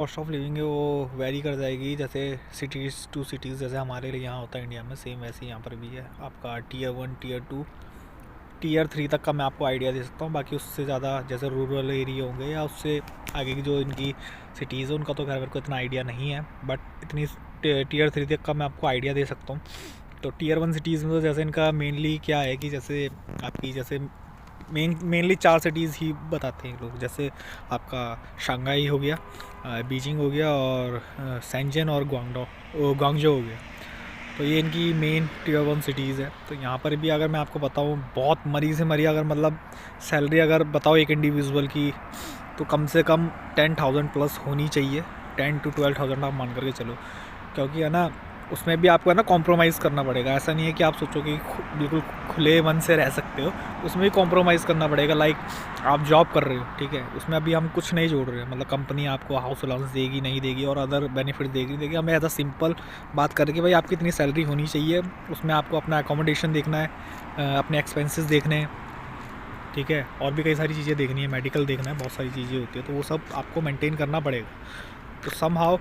Cost of living है वो very कर जाएगी, जैसे सिटीज़ टू सिटीज़, जैसे हमारे लिए यहाँ होता है इंडिया में, सेम वैसे ही यहाँ पर भी है। आपका टीयर 1, टीयर 2, टीयर 3 तक का मैं आपको आइडिया दे सकता हूँ। बाकी उससे ज़्यादा जैसे रूरल एरिया होंगे या उससे आगे की जो इनकी सिटीज़ है उनका तो खैर मेरे को इतना आइडिया नहीं है, बट इतनी टीयर 3 तक का मैं आपको आइडिया दे सकता हूँ। तो टीयर 1 सिटीज़ में तो जैसे इनका मेनली क्या है कि जैसे आपकी जैसे मेनली 4 सिटीज़ ही बताते हैं लोग, जैसे आपका शंघाई हो गया, बीजिंग हो गया, और शेंजन और ग्वांगझो हो गया। तो ये इनकी मेन टीयर 1 सिटीज़ है। तो यहाँ पर भी अगर मैं आपको बताऊँ, बहुत मरी से मरी अगर मतलब सैलरी अगर बताओ एक इंडिविजुअल की, तो कम से कम 10,000 प्लस होनी चाहिए। 10 to 12,000 आप मान करके चलो, क्योंकि है ना उसमें भी आपको है ना कॉम्प्रोमाइज़ करना पड़ेगा। ऐसा नहीं है कि आप सोचो कि बिल्कुल खुले मन से रह सकते हो, उसमें भी कॉम्प्रोमाइज़ करना पड़ेगा। लाइक आप जॉब कर रहे हो, ठीक है, उसमें अभी हम कुछ नहीं जोड़ रहे हैं, मतलब कंपनी आपको हाउस अलाउंस देगी नहीं देगी और अदर बेनिफिट देगी नहीं देगी। हमें एज अ सिंपल बात करके भाई आपकी इतनी सैलरी होनी चाहिए, उसमें आपको अपना अकोमोडेशन देखना है, अपने एक्सपेंसेस देखने हैं, ठीक है, और भी कई सारी चीज़ें देखनी है, मेडिकल देखना है, बहुत सारी चीज़ें होती है, तो वो सब आपको मेंटेन करना पड़ेगा। तो समहाउ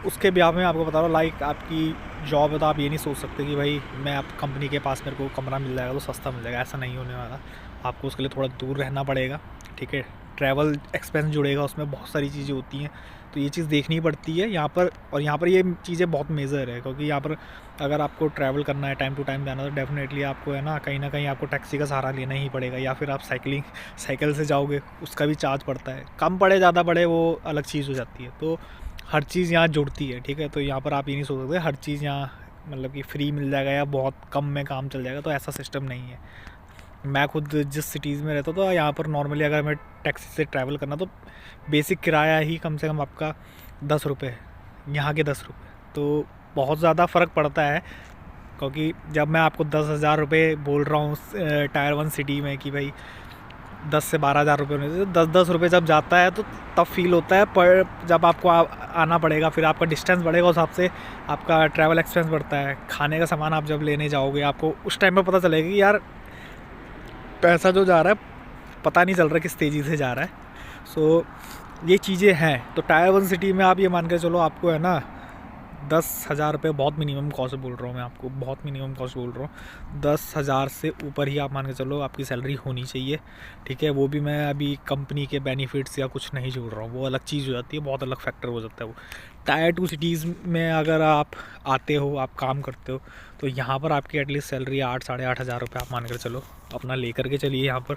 उसके ब्याह में आपको बता रहा हूँ, लाइक आपकी जॉब है तो आप ये नहीं सोच सकते कि भाई मैं आप कंपनी के पास मेरे को कमरा मिल जाएगा तो सस्ता मिल जाएगा, ऐसा नहीं होने वाला। आपको उसके लिए थोड़ा दूर रहना पड़ेगा, ठीक है, ट्रैवल एक्सपेंस जुड़ेगा, उसमें बहुत सारी चीज़ें होती हैं, तो ये चीज़ देखनी पड़ती है यहाँ पर। और यहाँ पर ये चीज़ें बहुत मेजर है, क्योंकि यहाँ पर अगर आपको ट्रैवल करना है, टाइम टू टाइम जाना, तो डेफिनेटली आपको है ना कहीं आपको टैक्सी का सहारा लेना ही पड़ेगा, या फिर आप साइकिल से जाओगे, उसका भी चार्ज पड़ता है, कम पड़े ज़्यादा पड़े वो अलग चीज़ हो जाती है। तो हर चीज़ यहाँ जुड़ती है, ठीक है। तो यहाँ पर आप ये नहीं सोच सकते हर चीज़ यहाँ मतलब कि फ्री मिल जाएगा या बहुत कम में काम चल जाएगा, तो ऐसा सिस्टम नहीं है। मैं खुद जिस सिटीज़ में रहता हूँ तो यहाँ पर नॉर्मली अगर मैं टैक्सी से ट्रैवल करना, तो बेसिक किराया ही कम से कम आपका 10 रुपये है, यहाँ के 10 रुपये, तो बहुत ज़्यादा फ़र्क पड़ता है। क्योंकि जब मैं आपको 10,000 रुपये बोल रहा हूँ टायर 1 सिटी में कि भाई 10 से 12 हज़ार रुपये होने चाहिए, 10-10 रुपये जब जाता है तो तब फील होता है। पर जब आपको आना पड़ेगा, फिर आपका डिस्टेंस बढ़ेगा, उस हिसाब से आपका ट्रैवल एक्सपेंस बढ़ता है। खाने का सामान आप जब लेने जाओगे, आपको उस टाइम पर पता चलेगा कि यार पैसा जो जा रहा है पता नहीं चल रहा किस तेज़ी से जा रहा है। सो ये चीज़ें हैं। तो टायर 1 सिटी में आप ये मान के चलो, आपको है ना 10,000 रुपये बहुत मिनिमम कॉस्ट बोल रहा हूँ मैं आपको, बहुत मिनिमम कॉस्ट बोल रहा हूँ। 10,000 से ऊपर ही आप मान के चलो आपकी सैलरी होनी चाहिए, ठीक है। वो भी मैं अभी कंपनी के बेनिफिट्स या कुछ नहीं जोड़ रहा हूँ, वो अलग चीज़ हो जाती है, बहुत अलग फैक्टर हो जाता है वो। टायर 2 सिटीज़ में अगर आप आते हो, आप काम करते हो, तो यहाँ पर आपकी एटलीस्ट सैलरी 8-8,500 रुपये आप मान कर चलो, अपना लेकर के चलिए यहाँ पर।